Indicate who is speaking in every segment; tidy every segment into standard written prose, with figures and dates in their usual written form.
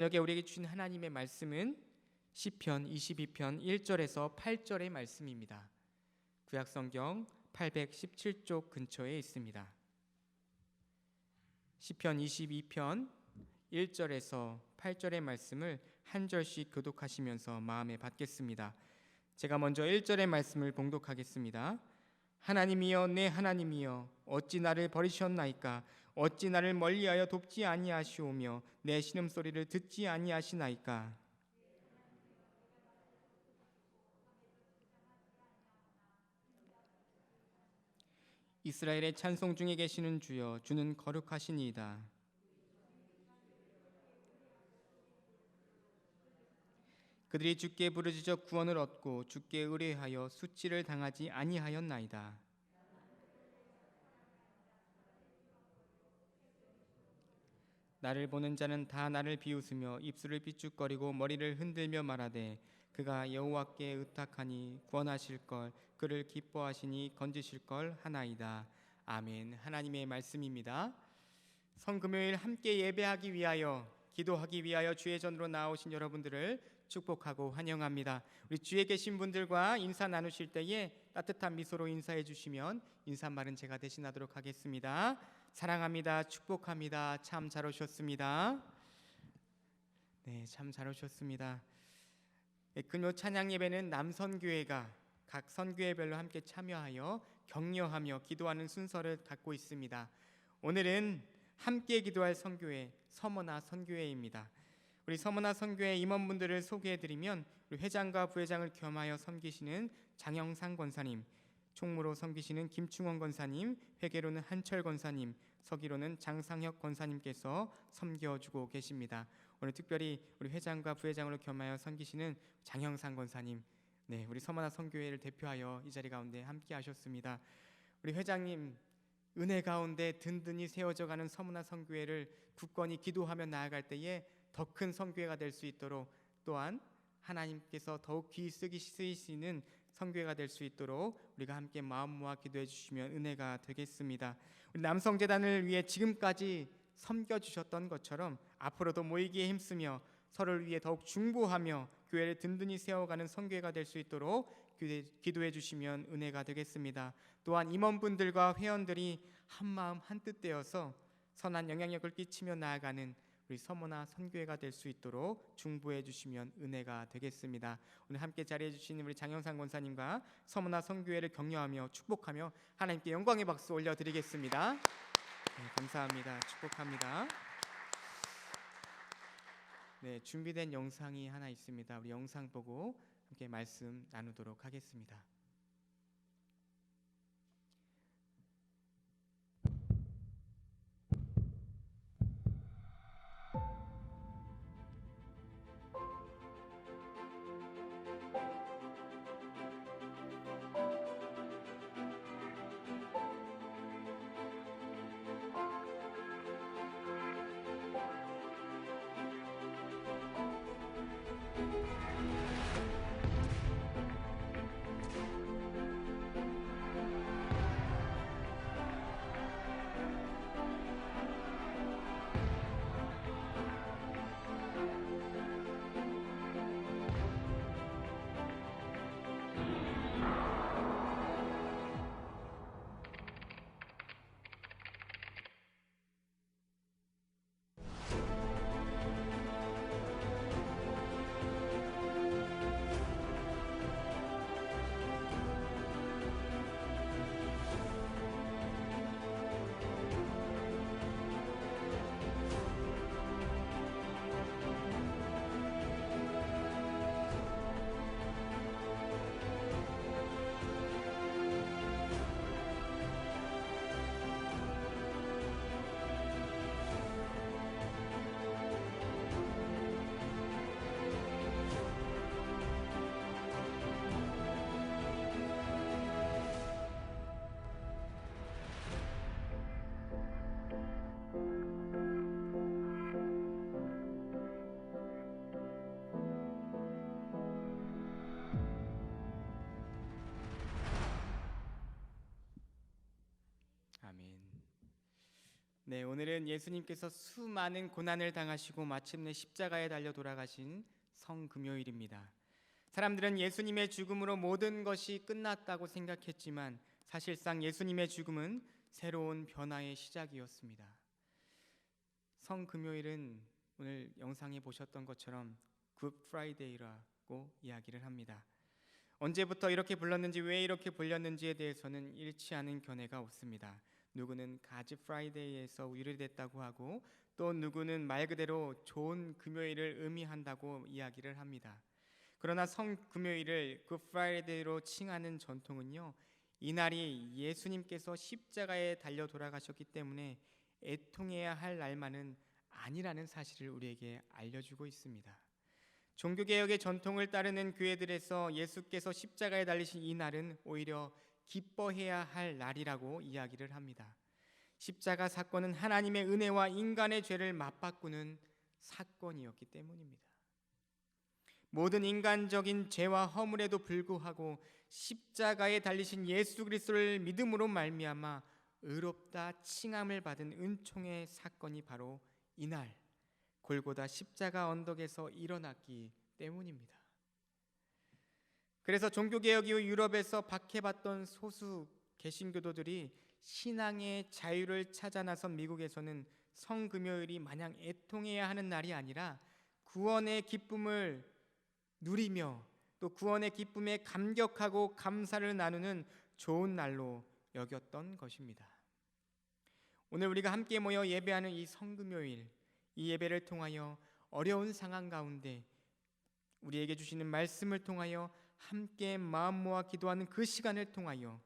Speaker 1: 저녁에 우리에게 주신 하나님의 말씀은 시편 22편 1절에서 8절의 말씀입니다. 구약성경 817쪽 근처에 있습니다. 시편 22편 1절에서 8절의 말씀을 한 절씩 교독하시면서 마음에 받겠습니다. 제가 먼저 1절의 말씀을 봉독하겠습니다. 하나님이여 내 하나님이여 어찌 나를 버리셨나이까? 어찌 나를 멀리하여 돕지 아니하시오며 내 신음소리를 듣지 아니하시나이까? 이스라엘의 찬송 중에 계시는 주여, 주는 거룩하시니이다. 그들이 주께 부르짖어 구원을 얻고 주께 의뢰하여 수치를 당하지 아니하였나이다. 나를 보는 자는 다 나를 비웃으며 입술을 삐죽거리고 머리를 흔들며 말하되 그가 여호와께 의탁하니 구원하실 걸, 그를 기뻐하시니 건지실 걸 하나이다. 아멘. 하나님의 말씀입니다. 성금요일 함께 예배하기 위하여, 기도하기 위하여 주의 전으로 나오신 여러분들을 축복하고 환영합니다. 우리 주위에 계신 분들과 인사 나누실 때에 따뜻한 미소로 인사해 주시면 인사말은 제가 대신하도록 하겠습니다. 사랑합니다. 축복합니다. 참 잘 오셨습니다. 네, 참 잘 오셨습니다. 금요 찬양 예배는 남선교회가 각 선교회별로 함께 참여하여 격려하며 기도하는 순서를 갖고 있습니다. 오늘은 함께 기도할 선교회 서머나 선교회입니다. 우리 서머나 선교회 임원분들을 소개해드리면 우리 회장과 부회장을 겸하여 섬기시는 장영상 권사님, 총무로 섬기시는 김충원 권사님, 회계로는 한철 권사님, 서기로는 장상혁 권사님께서 섬겨주고 계십니다. 오늘 특별히 우리 회장과 부회장으로 겸하여 섬기시는 장영상 권사님, 네, 우리 서머나 선교회를 대표하여 이 자리 가운데 함께 하셨습니다. 우리 회장님, 은혜 가운데 든든히 세워져가는 서머나 선교회를 굳건히 기도하며 나아갈 때에 더 큰 선교회가 될 수 있도록, 또한 하나님께서 더욱 귀히 쓰이시는 선교회가 될 수 있도록 우리가 함께 마음 모아 기도해 주시면 은혜가 되겠습니다. 우리 남성재단을 위해 지금까지 섬겨주셨던 것처럼 앞으로도 모이기에 힘쓰며 서로를 위해 더욱 중보하며 교회를 든든히 세워가는 선교회가 될 수 있도록 기도해 주시면 은혜가 되겠습니다. 또한 임원분들과 회원들이 한마음 한뜻 되어서 선한 영향력을 끼치며 나아가는 우리 서머나 선교회가 될 수 있도록 중보해 주시면 은혜가 되겠습니다. 오늘 함께 자리해 주신 우리 장영상 권사님과 서머나 선교회를 격려하며 축복하며 하나님께 영광의 박수 올려드리겠습니다. 네, 감사합니다. 축복합니다. 네, 준비된 영상이 하나 있습니다. 우리 영상 보고 함께 말씀 나누도록 하겠습니다. 네, 오늘은 예수님께서 수많은 고난을 당하시고 마침내 십자가에 달려 돌아가신 성금요일입니다. 사람들은 예수님의 죽음으로 모든 것이 끝났다고 생각했지만 사실상 예수님의 죽음은 새로운 변화의 시작이었습니다. 성금요일은 오늘 영상에 보셨던 것처럼 굿 프라이데이라고 이야기를 합니다. 언제부터 이렇게 불렀는지, 왜 이렇게 불렸는지에 대해서는 일치하는 견해가 없습니다. 누구는 가즈 프라이데이에서 유래됐다고 하고, 또 누구는 말 그대로 좋은 금요일을 의미한다고 이야기를 합니다. 그러나 성금요일을 굿 프라이데이로 칭하는 전통은요, 이날이 예수님께서 십자가에 달려 돌아가셨기 때문에 애통해야 할 날만은 아니라는 사실을 우리에게 알려주고 있습니다. 종교개혁의 전통을 따르는 교회들에서 예수께서 십자가에 달리신 이 날은 오히려 기뻐해야 할 날이라고 이야기를 합니다. 십자가 사건은 하나님의 은혜와 인간의 죄를 맞바꾸는 사건이었기 때문입니다. 모든 인간적인 죄와 허물에도 불구하고 십자가에 달리신 예수 그리스도를 믿음으로 말미암아 의롭다 칭함을 받은 은총의 사건이 바로 이날 골고다 십자가 언덕에서 일어났기 때문입니다. 그래서 종교개혁 이후 유럽에서 박해받던 소수 개신교도들이 신앙의 자유를 찾아 나선 미국에서는 성금요일이 마냥 애통해야 하는 날이 아니라 구원의 기쁨을 누리며 또 구원의 기쁨에 감격하고 감사를 나누는 좋은 날로 여겼던 것입니다. 오늘 우리가 함께 모여 예배하는 이 성금요일, 이 예배를 통하여 어려운 상황 가운데 우리에게 주시는 말씀을 통하여 함께 마음 모아 기도하는 그 시간을 통하여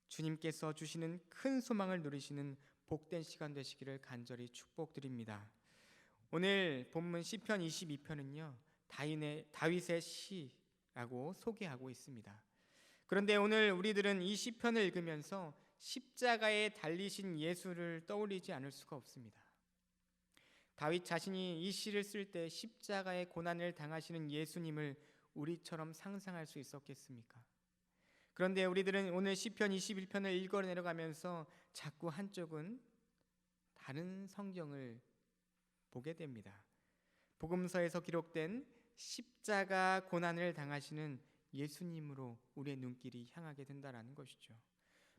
Speaker 1: 주님께서 주시는 큰 소망을 누리시는 복된 시간 되시기를 간절히 축복드립니다. 오늘 본문 시편 22편은요 다윗의 시라고 소개하고 있습니다. 그런데 오늘 우리들은 이 시편을 읽으면서 십자가에 달리신 예수를 떠올리지 않을 수가 없습니다. 다윗 자신이 이 시를 쓸 때 십자가의 고난을 당하시는 예수님을 우리처럼 상상할 수 있었겠습니까? 그런데 우리들은 오늘 시편 21편을 읽어 내려가면서 자꾸 한쪽은 다른 성경을 보게 됩니다. 복음서에서 기록된 십자가 고난을 당하시는 예수님으로 우리의 눈길이 향하게 된다는 것이죠.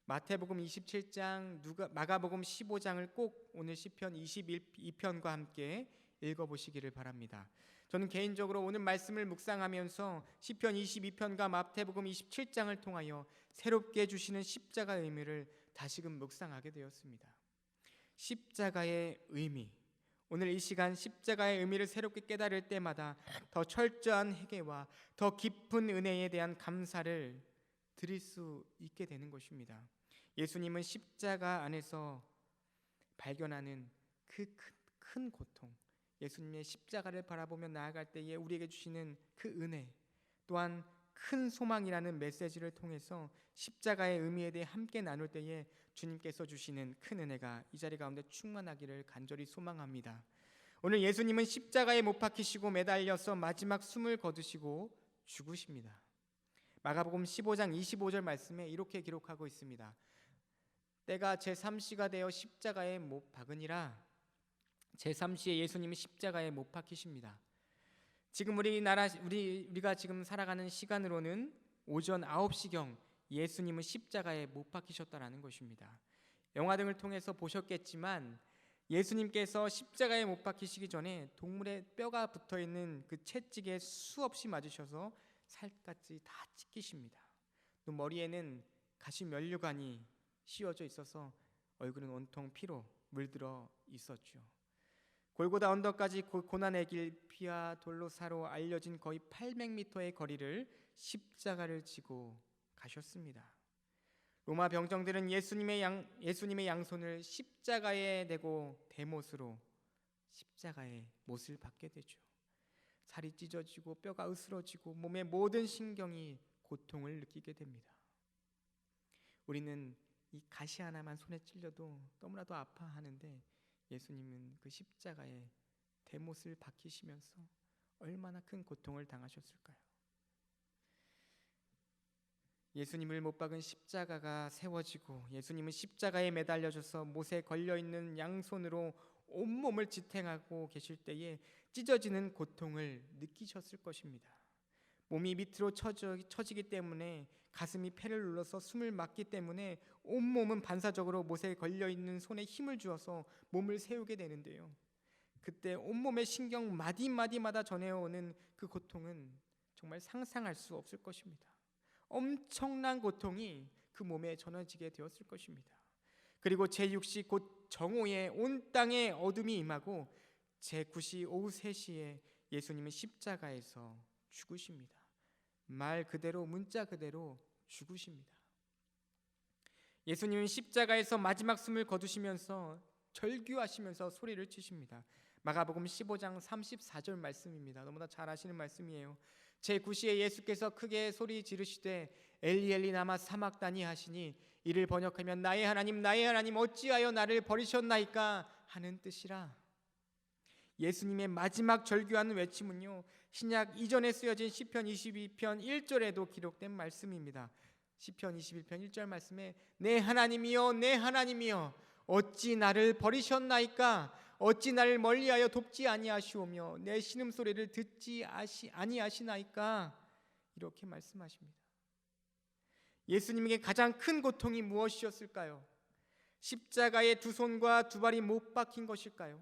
Speaker 1: 마태복음 27장, 마가복음 15장을 꼭 오늘 시편 22편과 함께 읽어보시기를 바랍니다. 저는 개인적으로 오늘 말씀을 묵상하면서 시편 22편과 마태복음 27장을 통하여 새롭게 주시는 십자가의 의미를 다시금 묵상하게 되었습니다. 십자가의 의미, 오늘 이 시간 십자가의 의미를 새롭게 깨달을 때마다 더 철저한 회개와 더 깊은 은혜에 대한 감사를 드릴 수 있게 되는 것입니다. 예수님은 십자가 안에서 발견하는 그 큰 고통, 예수님의 십자가를 바라보며 나아갈 때에 우리에게 주시는 그 은혜, 또한 큰 소망이라는 메시지를 통해서 십자가의 의미에 대해 함께 나눌 때에 주님께서 주시는 큰 은혜가 이 자리 가운데 충만하기를 간절히 소망합니다. 오늘 예수님은 십자가에 못 박히시고 매달려서 마지막 숨을 거두시고 죽으십니다. 마가복음 15장 25절 말씀에 이렇게 기록하고 있습니다. 때가 제3시가 되어 십자가에 못 박으니라. 제3시에 예수님은 십자가에 못 박히십니다. 지금 우리가 지금 살아가는 시간으로는 오전 9시경 예수님은 십자가에 못 박히셨다라는 것입니다. 영화 등을 통해서 보셨겠지만 예수님께서 십자가에 못 박히시기 전에 동물의 뼈가 붙어있는 그 채찍에 수없이 맞으셔서 살갗이 다 찢기십니다. 또 머리에는 가시 면류관이 씌워져 있어서 얼굴은 온통 피로 물들어 있었죠. 골고다 언덕까지 고난의 길, 피와 돌로 사로 알려진 거의 800m의 거리를 십자가를 지고 가셨습니다. 로마 병정들은 예수님의 양손을 십자가에 대고 대못으로 십자가의 못을 받게 되죠. 살이 찢어지고 뼈가 으스러지고 몸의 모든 신경이 고통을 느끼게 됩니다. 우리는 이 가시 하나만 손에 찔려도 너무나도 아파하는데 예수님은 그 십자가에 대못을 박히시면서 얼마나 큰 고통을 당하셨을까요? 예수님을 못 박은 십자가가 세워지고 예수님은 십자가에 매달려져서 못에 걸려있는 양손으로 온몸을 지탱하고 계실 때에 찢어지는 고통을 느끼셨을 것입니다. 몸이 밑으로 처지기 때문에 가슴이 폐를 눌러서 숨을 막기 때문에 온몸은 반사적으로 못에 걸려있는 손에 힘을 주어서 몸을 세우게 되는데요, 그때 온몸의 신경 마디마디마다 전해오는 그 고통은 정말 상상할 수 없을 것입니다. 엄청난 고통이 그 몸에 전해지게 되었을 것입니다. 그리고 제6시 곧 정오에 온 땅에 어둠이 임하고 제9시 오후 3시에 예수님은 십자가에서 죽으십니다. 말 그대로 문자 그대로 죽으십니다. 예수님은 십자가에서 마지막 숨을 거두시면서 절규하시면서 소리를 치십니다. 마가복음 15장 34절 말씀입니다. 너무나 잘 아시는 말씀이에요. 제9시에 예수께서 크게 소리 지르시되 엘리 엘리 라마 사막다니 하시니 이를 번역하면 나의 하나님 어찌하여 나를 버리셨나이까 하는 뜻이라. 예수님의 마지막 절규하는 외침은요, 신약 이전에 쓰여진 시편 22편 1절에도 기록된 말씀입니다. 시편 21편 1절 말씀에 내 하나님이여 내 하나님이여 어찌 나를 버리셨나이까 어찌 나를 멀리하여 돕지 아니하시오며 내 신음소리를 듣지 아니하시나이까 이렇게 말씀하십니다. 예수님에게 가장 큰 고통이 무엇이었을까요? 십자가에 두 손과 두 발이 못 박힌 것일까요?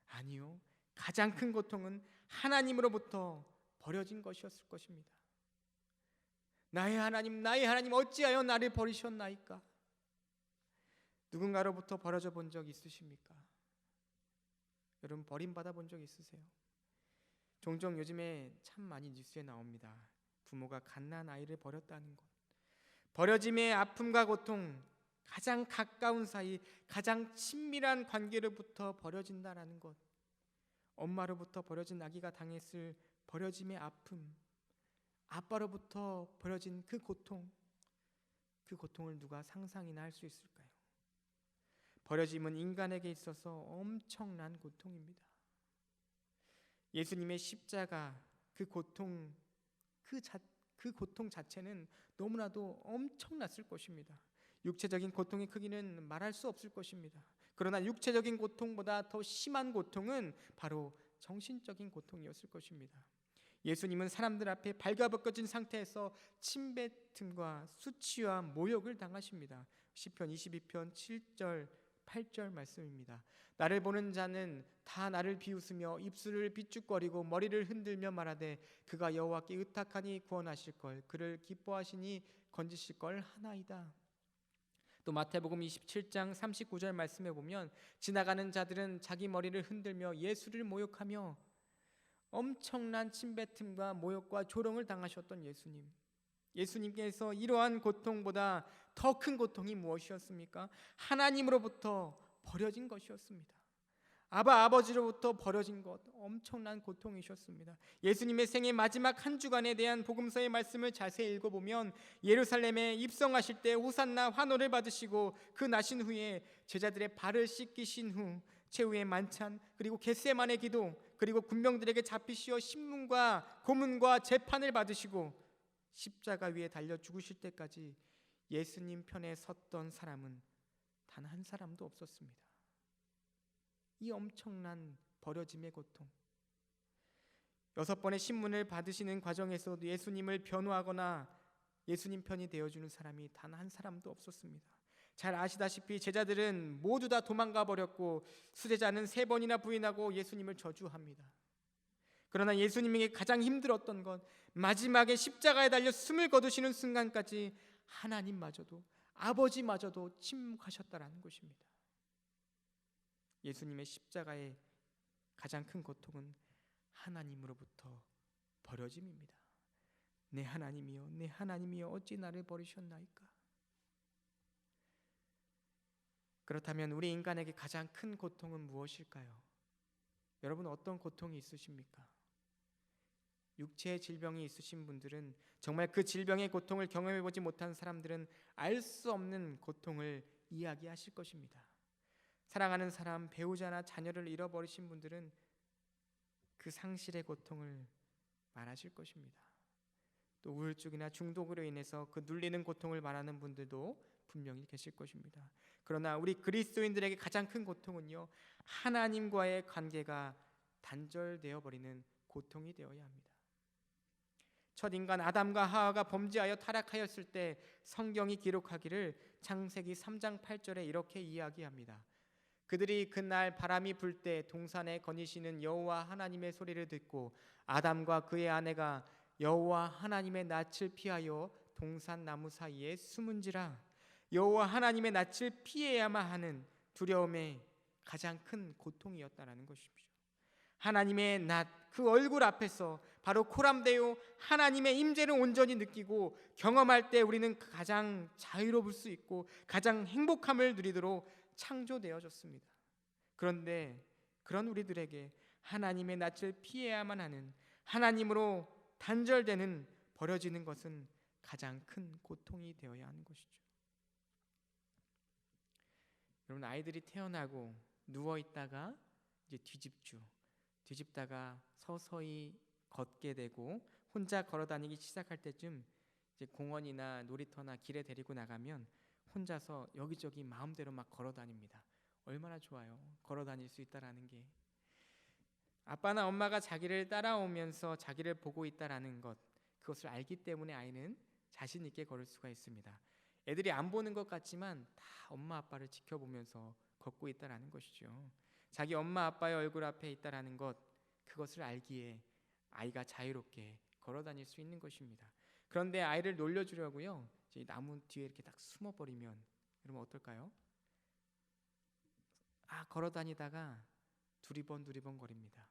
Speaker 1: 아니요, 가장 큰 고통은 하나님으로부터 버려진 것이었을 것입니다. 나의 하나님 어찌하여 나를 버리셨나이까? 누군가로부터 버려져 본 적 있으십니까? 여러분 버림받아 본 적 있으세요? 종종 요즘에 참 많이 뉴스에 나옵니다. 부모가 갓난 아이를 버렸다는 것, 버려짐의 아픔과 고통, 가장 가까운 사이, 가장 친밀한 관계로부터 버려진다라는 것, 엄마로부터 버려진 아기가 당했을 버려짐의 아픔, 아빠로부터 버려진 그 고통을 누가 상상이나 할 수 있을까요? 버려짐은 인간에게 있어서 엄청난 고통입니다. 예수님의 십자가 그 고통 자체는 너무나도 엄청났을 것입니다. 육체적인 고통의 크기는 말할 수 없을 것입니다. 그러나 육체적인 고통보다 더 심한 고통은 바로 정신적인 고통이었을 것입니다. 예수님은 사람들 앞에 발가벗겨진 상태에서 침뱉음과 수치와 모욕을 당하십니다. 시편 22편 7절 8절 말씀입니다. 나를 보는 자는 다 나를 비웃으며 입술을 비죽거리고 머리를 흔들며 말하되 그가 여호와께 의탁하니 구원하실 걸 그를 기뻐하시니 건지실 걸 하나이다. 또 마태복음 27장 39절 말씀에 보면 지나가는 자들은 자기 머리를 흔들며 예수를 모욕하며 엄청난 침뱉음과 모욕과 조롱을 당하셨던 예수님께서 이러한 고통보다 더 큰 고통이 무엇이었습니까? 하나님으로부터 버려진 것이었습니다. 아버지로부터 버려진 것, 엄청난 고통이셨습니다. 예수님의 생애 마지막 한 주간에 대한 복음서의 말씀을 자세히 읽어보면 예루살렘에 입성하실 때 호산나 환호를 받으시고 그 나신 후에 제자들의 발을 씻기신 후 최후의 만찬, 그리고 겟세마네 기도, 그리고 군병들에게 잡히시어 신문과 고문과 재판을 받으시고 십자가 위에 달려 죽으실 때까지 예수님 편에 섰던 사람은 단 한 사람도 없었습니다. 이 엄청난 버려짐의 고통, 6번의 신문을 받으시는 과정에서도 예수님을 변호하거나 예수님 편이 되어주는 사람이 단 한 사람도 없었습니다. 잘 아시다시피 제자들은 모두 다 도망가 버렸고 수제자는 3번이나 부인하고 예수님을 저주합니다. 그러나 예수님에게 가장 힘들었던 것, 마지막에 십자가에 달려 숨을 거두시는 순간까지 하나님마저도, 아버지마저도 침묵하셨다라는 것입니다. 예수님의 십자가의 가장 큰 고통은 하나님으로부터 버려짐입니다. 내 하나님이여 어찌 나를 버리셨나이까? 그렇다면 우리 인간에게 가장 큰 고통은 무엇일까요? 여러분 어떤 고통이 있으십니까? 육체의 질병이 있으신 분들은, 정말 그 질병의 고통을 경험해보지 못한 사람들은 알 수 없는 고통을 이야기하실 것입니다. 사랑하는 사람, 배우자나 자녀를 잃어버리신 분들은 그 상실의 고통을 말하실 것입니다. 또 우울증이나 중독으로 인해서 그 눌리는 고통을 말하는 분들도 분명히 계실 것입니다. 그러나 우리 그리스도인들에게 가장 큰 고통은요, 하나님과의 관계가 단절되어 버리는 고통이 되어야 합니다. 첫 인간 아담과 하와가 범죄하여 타락하였을 때 성경이 기록하기를 창세기 3장 8절에 이렇게 이야기합니다. 그들이 그날 바람이 불 때 동산에 거니시는 여호와 하나님의 소리를 듣고 아담과 그의 아내가 여호와 하나님의 낯을 피하여 동산 나무 사이에 숨은지라. 여호와 하나님의 낯을 피해야만 하는 두려움의 가장 큰 고통이었다라는 것이죠. 하나님의 낯, 그 얼굴 앞에서 바로 코람데오 하나님의 임재를 온전히 느끼고 경험할 때 우리는 가장 자유로울 수 있고 가장 행복함을 누리도록 창조되어졌습니다. 그런데 그런 우리들에게 하나님의 낯을 피해야만 하는, 하나님으로 단절되는, 버려지는 것은 가장 큰 고통이 되어야 하는 것이죠. 여러분, 아이들이 태어나고 누워 있다가 이제 뒤집다가 서서히 걷게 되고 혼자 걸어 다니기 시작할 때쯤 이제 공원이나 놀이터나 길에 데리고 나가면 혼자서 여기저기 마음대로 막 걸어 다닙니다. 얼마나 좋아요. 걸어 다닐 수 있다라는 게. 아빠나 엄마가 자기를 따라오면서 자기를 보고 있다라는 것, 그것을 알기 때문에 아이는 자신 있게 걸을 수가 있습니다. 애들이 안 보는 것 같지만 다 엄마 아빠를 지켜보면서 걷고 있다라는 것이죠. 자기 엄마 아빠의 얼굴 앞에 있다라는 것, 그것을 알기에 아이가 자유롭게 걸어 다닐 수 있는 것입니다. 그런데 아이를 놀려주려고요, 이제 나무 뒤에 이렇게 딱 숨어버리면 여러분 어떨까요? 걸어 다니다가 두리번 거립니다.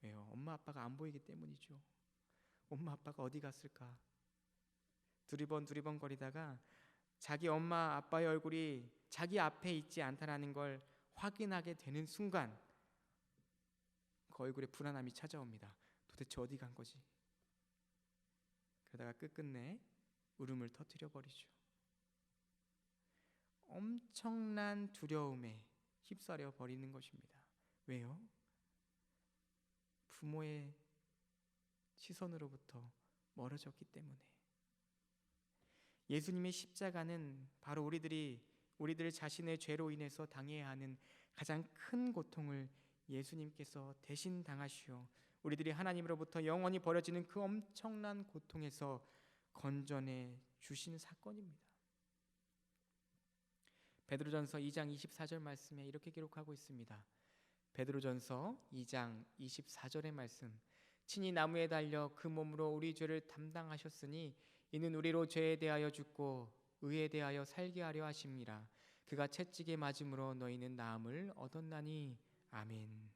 Speaker 1: 왜요? 엄마 아빠가 안 보이기 때문이죠. 엄마 아빠가 어디 갔을까? 두리번 거리다가 자기 엄마 아빠의 얼굴이 자기 앞에 있지 않다라는 걸 확인하게 되는 순간 그 얼굴에 불안함이 찾아옵니다. 도대체 어디 간 거지? 그러다가 끝끝내 울음을 터뜨려 버리죠. 엄청난 두려움에 휩싸려 버리는 것입니다. 왜요? 부모의 시선으로부터 멀어졌기 때문에. 예수님의 십자가는 바로 우리들 자신의 죄로 인해서 당해야 하는 가장 큰 고통을 예수님께서 대신 당하시어 우리들이 하나님으로부터 영원히 버려지는 그 엄청난 고통에서 건져내 주신 사건입니다. 베드로전서 2장 24절 말씀에 이렇게 기록하고 있습니다. 베드로전서 2장 24절의 말씀. 친히 나무에 달려 그 몸으로 우리 죄를 담당하셨으니 이는 우리로 죄에 대하여 죽고 의에 대하여 살게 하려 하심이라. 그가 채찍에 맞음으로 너희는 나음을 얻었나니. 아멘.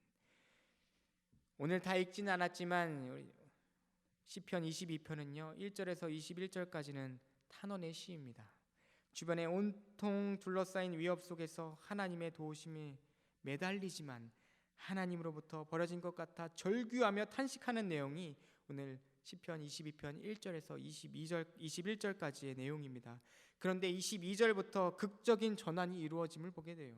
Speaker 1: 오늘 다 읽지는 않았지만 시편 22편은요 1절에서 21절까지는 탄원의 시입니다. 주변에 온통 둘러싸인 위협 속에서 하나님의 도우심에 매달리지만 하나님으로부터 버려진 것 같아 절규하며 탄식하는 내용이 오늘 시편 22편 1절에서 21절까지의 내용입니다. 그런데 22절부터 극적인 전환이 이루어짐을 보게 돼요.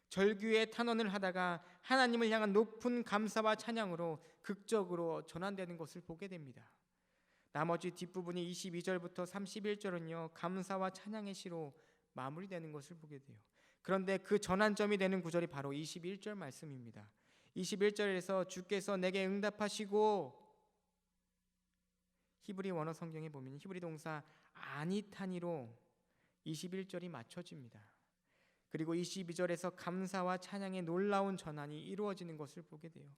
Speaker 1: 절규의 탄원을 하다가 하나님을 향한 높은 감사와 찬양으로 극적으로 전환되는 것을 보게 됩니다. 나머지 뒷부분이 22절부터 31절은요 감사와 찬양의 시로 마무리되는 것을 보게 돼요. 그런데 그 전환점이 되는 구절이 바로 21절 말씀입니다. 21절에서 주께서 내게 응답하시고, 히브리 원어 성경에 보면 히브리 동사 아니타니로 21절이 맞춰집니다. 그리고 22절에서 감사와 찬양의 놀라운 전환이 이루어지는 것을 보게 돼요.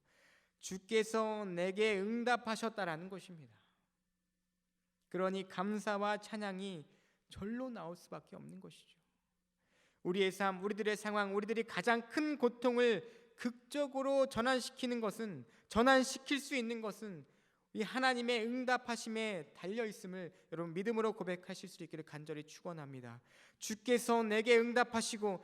Speaker 1: 주께서 내게 응답하셨다라는 것입니다. 그러니 감사와 찬양이 절로 나올 수밖에 없는 것이죠. 우리의 삶, 우리들의 상황, 우리들이 가장 큰 고통을 극적으로 전환시킬 수 있는 것은 이 하나님의 응답하심에 달려 있음을 여러분 믿음으로 고백하실 수 있기를 간절히 축원합니다. 주께서 내게 응답하시고,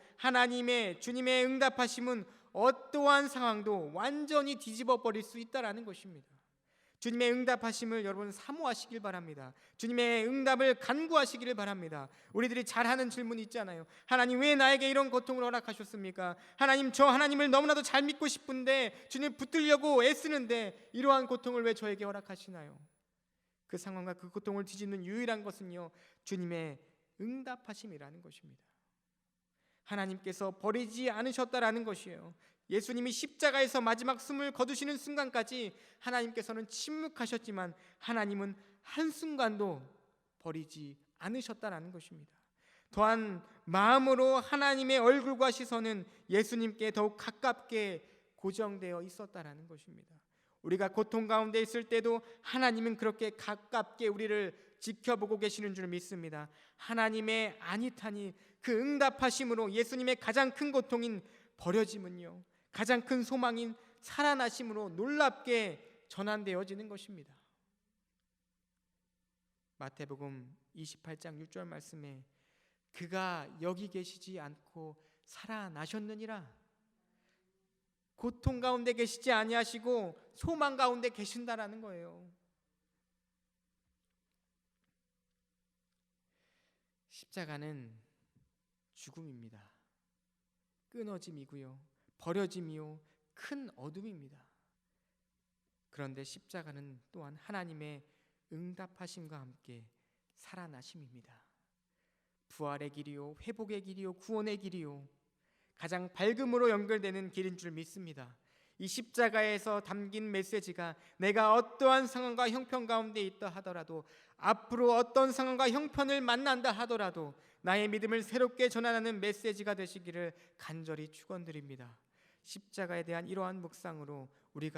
Speaker 1: 주님의 응답하심은 어떠한 상황도 완전히 뒤집어 버릴 수 있다라는 것입니다. 주님의 응답하심을 여러분 사모하시길 바랍니다. 주님의 응답을 간구하시기를 바랍니다. 우리들이 잘하는 질문이 있잖아요. 하나님, 왜 나에게 이런 고통을 허락하셨습니까? 하나님, 저 하나님을 너무나도 잘 믿고 싶은데, 주님 붙들려고 애쓰는데 이러한 고통을 왜 저에게 허락하시나요? 그 상황과 그 고통을 뒤집는 유일한 것은요, 주님의 응답하심이라는 것입니다. 하나님께서 버리지 않으셨다라는 것이에요. 예수님이 십자가에서 마지막 숨을 거두시는 순간까지 하나님께서는 침묵하셨지만 하나님은 한순간도 버리지 않으셨다라는 것입니다. 또한 마음으로 하나님의 얼굴과 시선은 예수님께 더욱 가깝게 고정되어 있었다라는 것입니다. 우리가 고통 가운데 있을 때도 하나님은 그렇게 가깝게 우리를 지켜보고 계시는 줄 믿습니다. 하나님의 안위타니 그 응답하심으로 예수님의 가장 큰 고통인 버려짐은요, 가장 큰 소망인 살아나심으로 놀랍게 전환되어지는 것입니다. 마태복음 28장 6절 말씀에 그가 여기 계시지 않고 살아나셨느니라. 고통 가운데 계시지 아니하시고 소망 가운데 계신다라는 거예요. 십자가는 죽음입니다. 끊어짐이고요, 버려짐이요, 큰 어둠입니다. 그런데 십자가는 또한 하나님의 응답하심과 함께 살아나심입니다. 부활의 길이요, 회복의 길이요, 구원의 길이요, 가장 밝음으로 연결되는 길인 줄 믿습니다. 이 십자가에서 담긴 메시지가 내가 어떠한 상황과 형편 가운데 있다 하더라도, 앞으로 어떤 상황과 형편을 만난다 하더라도 나의 믿음을 새롭게 전환하는 메시지가 되시기를 간절히 축원드립니다. 십자가에 대한 이러한 묵상으로 우리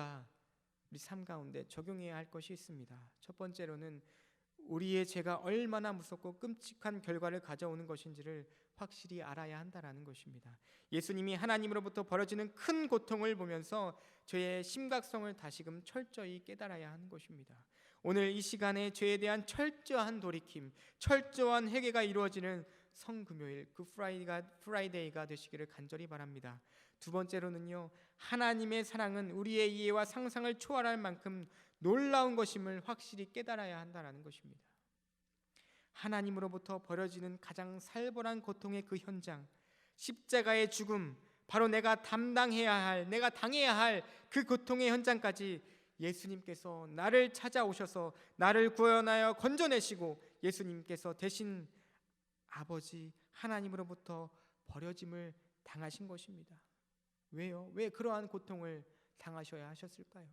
Speaker 1: 삶 가운데 적용해야 할 것이 있습니다. 첫 번째로는 우리의 죄가 얼마나 무섭고 끔찍한 결과를 가져오는 것인지를 확실히 알아야 한다라는 것입니다. 예수님이 하나님으로부터 벌어지는 큰 고통을 보면서 죄의 심각성을 다시금 철저히 깨달아야 하는 것입니다. 오늘 이 시간에 죄에 대한 철저한 돌이킴, 철저한 회개가 이루어지는 성금요일, 프라이데이가 되시기를 간절히 바랍니다. 두 번째로는요, 하나님의 사랑은 우리의 이해와 상상을 초월할 만큼 놀라운 것임을 확실히 깨달아야 한다는 것입니다. 하나님으로부터 벌어지는 가장 살벌한 고통의 그 현장, 십자가의 죽음, 바로 내가 담당해야 할, 내가 당해야 할 그 고통의 현장까지 예수님께서 나를 찾아오셔서 나를 구원하여 건져내시고 예수님께서 대신 아버지 하나님으로부터 버려짐을 당하신 것입니다. 왜요? 왜 그러한 고통을 당하셔야 하셨을까요?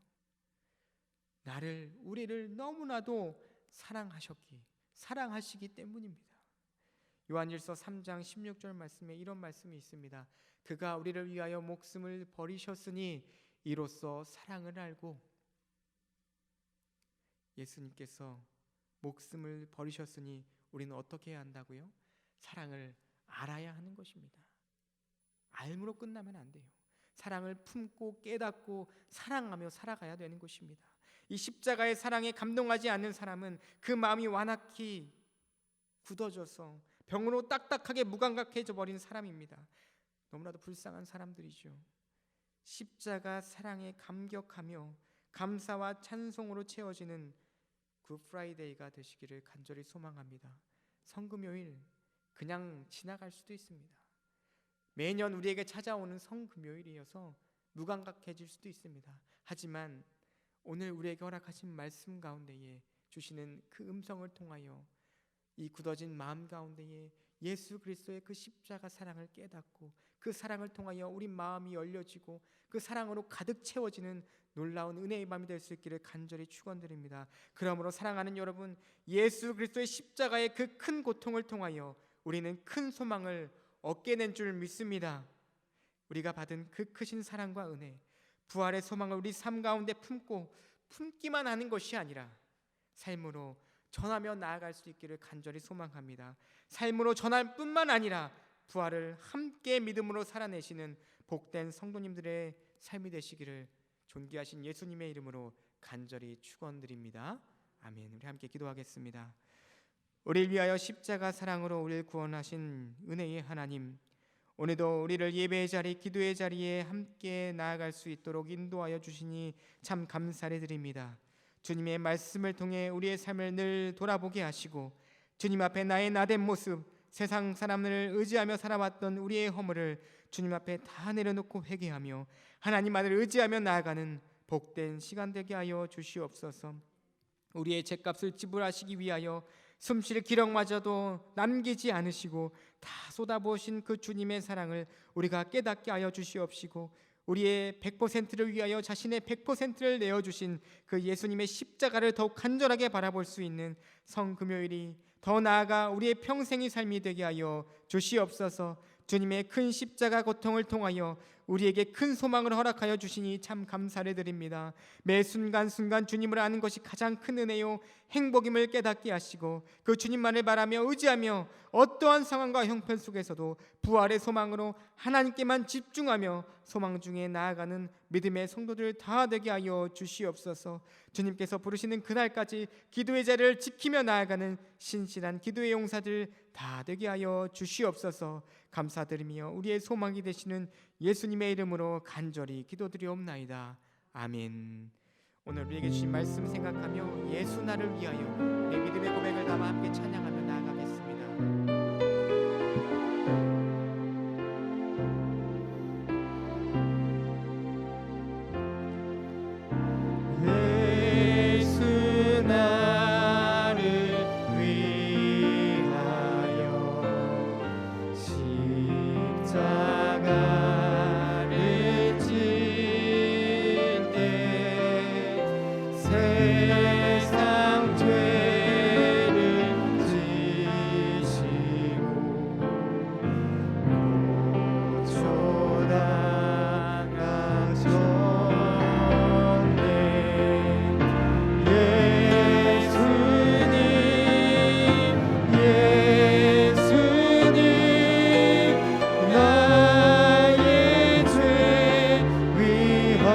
Speaker 1: 우리를 너무나도 사랑하시기 때문입니다. 요한일서 3장 16절 말씀에 이런 말씀이 있습니다. 그가 우리를 위하여 목숨을 버리셨으니 이로써 사랑을 알고, 예수님께서 목숨을 버리셨으니 우리는 어떻게 해야 한다고요? 사랑을 알아야 하는 것입니다. 알므로 끝나면 안 돼요. 사랑을 품고 깨닫고 사랑하며 살아가야 되는 것입니다. 이 십자가의 사랑에 감동하지 않는 사람은 그 마음이 완악히 굳어져서 병으로 딱딱하게 무감각해져 버린 사람입니다. 너무나도 불쌍한 사람들이죠. 십자가 사랑에 감격하며 감사와 찬송으로 채워지는 굿 프라이데이가 되시기를 간절히 소망합니다. 성금요일 그냥 지나갈 수도 있습니다. 매년 우리에게 찾아오는 성금요일이어서 무감각해질 수도 있습니다. 하지만 오늘 우리에게 허락하신 말씀 가운데에 주시는 그 음성을 통하여 이 굳어진 마음 가운데에 예수 그리스도의 그 십자가 사랑을 깨닫고 그 사랑을 통하여 우리 마음이 열려지고 그 사랑으로 가득 채워지는 놀라운 은혜의 밤이 될 수 있기를 간절히 축원드립니다. 그러므로 사랑하는 여러분, 예수 그리스도의 십자가의 그 큰 고통을 통하여 우리는 큰 소망을 얻게 된 줄 믿습니다. 우리가 받은 그 크신 사랑과 은혜, 부활의 소망을 우리 삶 가운데 품기만 하는 것이 아니라 삶으로 전하며 나아갈 수 있기를 간절히 소망합니다. 삶으로 전할 뿐만 아니라 부활을 함께 믿음으로 살아내시는 복된 성도님들의 삶이 되시기를 존귀하신 예수님의 이름으로 간절히 축원드립니다. 아멘. 우리 함께 기도하겠습니다. 우리를 위하여 십자가 사랑으로 우리를 구원하신 은혜의 하나님, 오늘도 우리를 예배의 자리, 기도의 자리에 함께 나아갈 수 있도록 인도하여 주시니 참 감사를 드립니다. 주님의 말씀을 통해 우리의 삶을 늘 돌아보게 하시고 주님 앞에 나의 나된 모습, 세상 사람을 의지하며 살아왔던 우리의 허물을 주님 앞에 다 내려놓고 회개하며 하나님 안을 의지하며 나아가는 복된 시간 되게 하여 주시옵소서. 우리의 죄값을 지불하시기 위하여 숨쉴 기력마저도 남기지 않으시고 다 쏟아부으신 그 주님의 사랑을 우리가 깨닫게 하여 주시옵시고, 우리의 100%를 위하여 자신의 100%를 내어주신 그 예수님의 십자가를 더욱 간절하게 바라볼 수 있는 성금요일이, 더 나아가 우리의 평생의 삶이 되게 하여 주시옵소서. 주님의 큰 십자가 고통을 통하여 우리에게 큰 소망을 허락하여 주시니 참 감사를 드립니다. 매 순간순간 주님을 아는 것이 가장 큰 은혜요 행복임을 깨닫게 하시고, 그 주님만을 바라며 의지하며 어떠한 상황과 형편 속에서도 부활의 소망으로 하나님께만 집중하며 소망 중에 나아가는 믿음의 성도들 다 되게 하여 주시옵소서. 주님께서 부르시는 그날까지 기도의 자리를 지키며 나아가는 신실한 기도의 용사들 다 되게 하여 주시옵소서. 감사드리며 우리의 소망이 되시는 예수님의 이름으로 간절히 기도드리옵나이다. 아멘. 오늘 우리에게 주신 말씀 생각하며 예수 나를 위하여 내 믿음의 고백을 담아 함께 찬양하며 나아가겠습니다. 예수 나를 위하여 십자가를 질때 세상 죄를 지시고 고쳐나가셨네. 예수님 나의 죄 위하여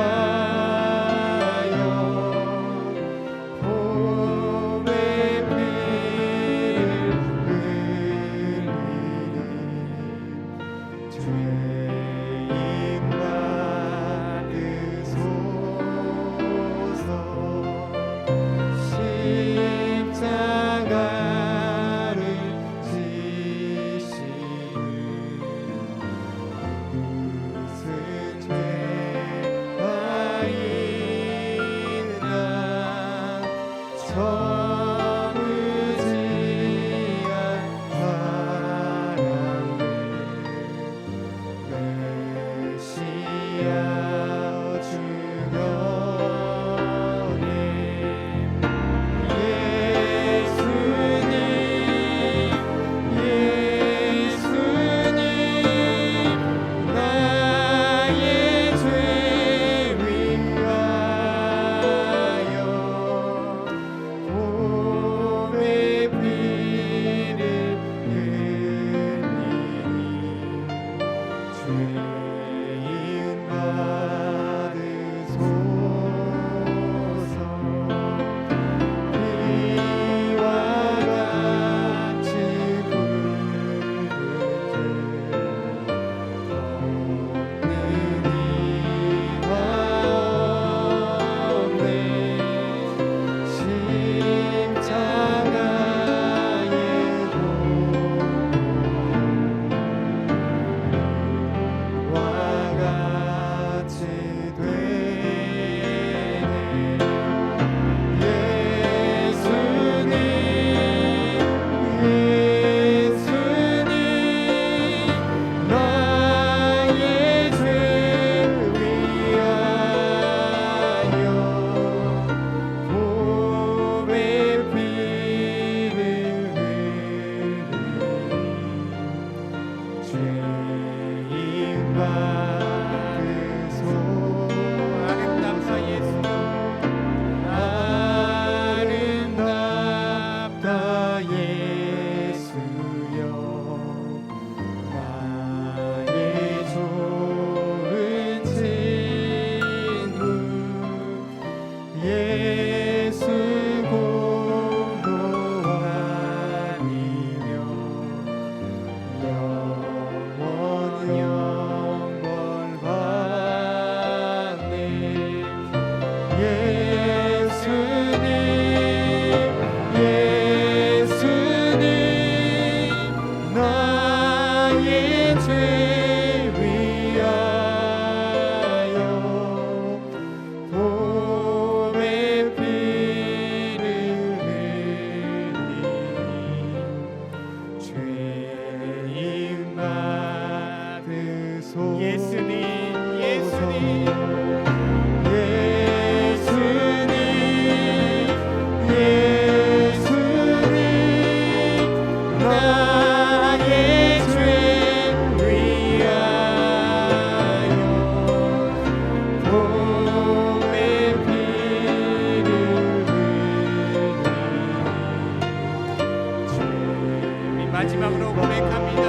Speaker 1: 마지막으로 고백합니다.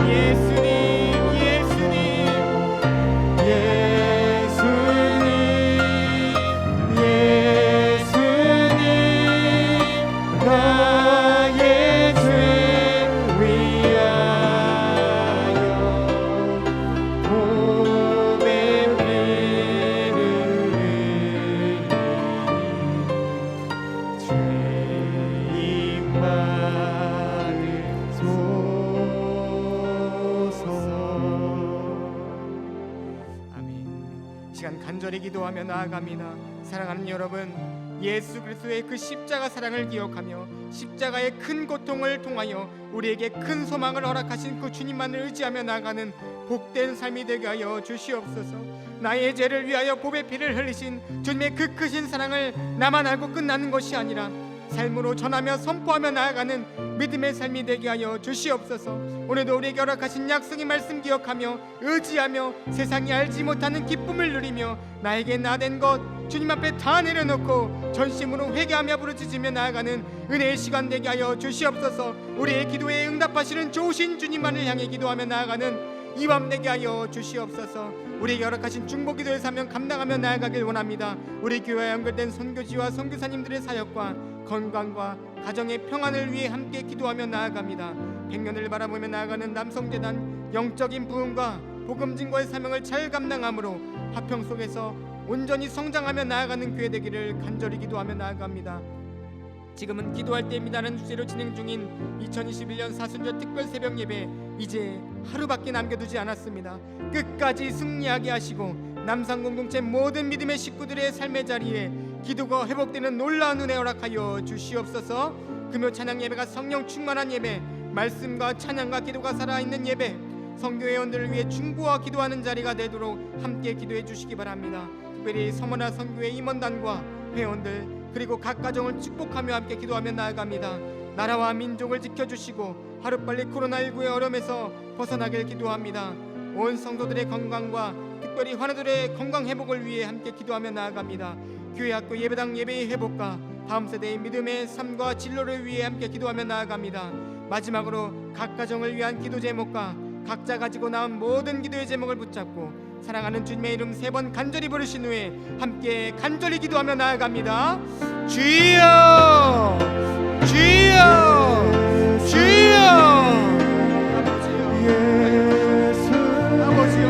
Speaker 1: 예수님, 예수님, 예수님, 예수님, 나의 죄 위하여 몸에 피를 흘리니 죄인 받으소서. 아멘. 시간 간절히 기도하며 나아갑니다. 사랑하는 여러분, 예수 그리스도의 그 십자가 사랑을 기억하며 십자가의 큰 고통을 통하여 우리에게 큰 소망을 허락하신 그 주님만을 의지하며 나아가는 복된 삶이 되게 하여 주시옵소서. 나의 죄를 위하여 보배 피를 흘리신 주님의 그 크신 사랑을 나만 알고 끝나는 것이 아니라 삶으로 전하며 선포하며 나아가는 믿음의 삶이 되게 하여 주시옵소서. 오늘도 우리에게 허락하신 약속의 말씀 기억하며 의지하며 세상이 알지 못하는 기쁨을 누리며 나에게 나된 것 주님 앞에 다 내려놓고 전심으로 회개하며 부르짖으며 나아가는 은혜의 시간 되게 하여 주시옵소서. 우리의 기도에 응답하시는 좋으신 주님만을 향해 기도하며 나아가는 이 밤 되게 하여 주시옵소서. 우리에게 허락하신 중보기도의 사명 감당하며 나아가길 원합니다. 우리 교회에 연결된 선교지와 선교사님들의 사역과 건강과 가정의 평안을 위해 함께 기도하며 나아갑니다. 100년을 바라보며 나아가는 남성재단 영적인 부흥과 복음 증거의 사명을 잘 감당함으로 화평 속에서 온전히 성장하며 나아가는 교회 되기를 간절히 기도하며 나아갑니다. 지금은 기도할 때입니다라는 주제로 진행 중인 2021년 사순절 특별 새벽 예배 이제 하루밖에 남겨두지 않았습니다. 끝까지 승리하게 하시고 남산 공동체 모든 믿음의 식구들의 삶의 자리에 기도가 회복되는 놀라운 은혜 허락하여 주시옵소서. 금요 찬양 예배가 성령 충만한 예배, 말씀과 찬양과 기도가 살아있는 예배, 성교 회원들을 위해 중보와 기도하는 자리가 되도록 함께 기도해 주시기 바랍니다. 특별히 서머나 선교회 임원단과 회원들 그리고 각 가정을 축복하며 함께 기도하며 나아갑니다. 나라와 민족을 지켜주시고 하루빨리 코로나19의 어려움에서 벗어나길 기도합니다. 온 성도들의 건강과 특별히 환우들의 건강 회복을 위해 함께 기도하며 나아갑니다. 교회 학교 예배당 예배의 회복과 다음 세대의 믿음의 삶과 진로를 위해 함께 기도하며 나아갑니다. 마지막으로 각 가정을 위한 기도 제목과 각자 가지고 나온 모든 기도의 제목을 붙잡고 사랑하는 주님의 이름 3번 간절히 부르신 후에 함께 간절히 기도하며 나아갑니다. 주여, 주여, 주여. 아버지여,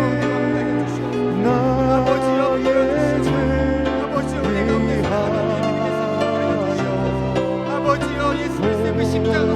Speaker 1: 아버지여, 예수 그리스도의 그 십자가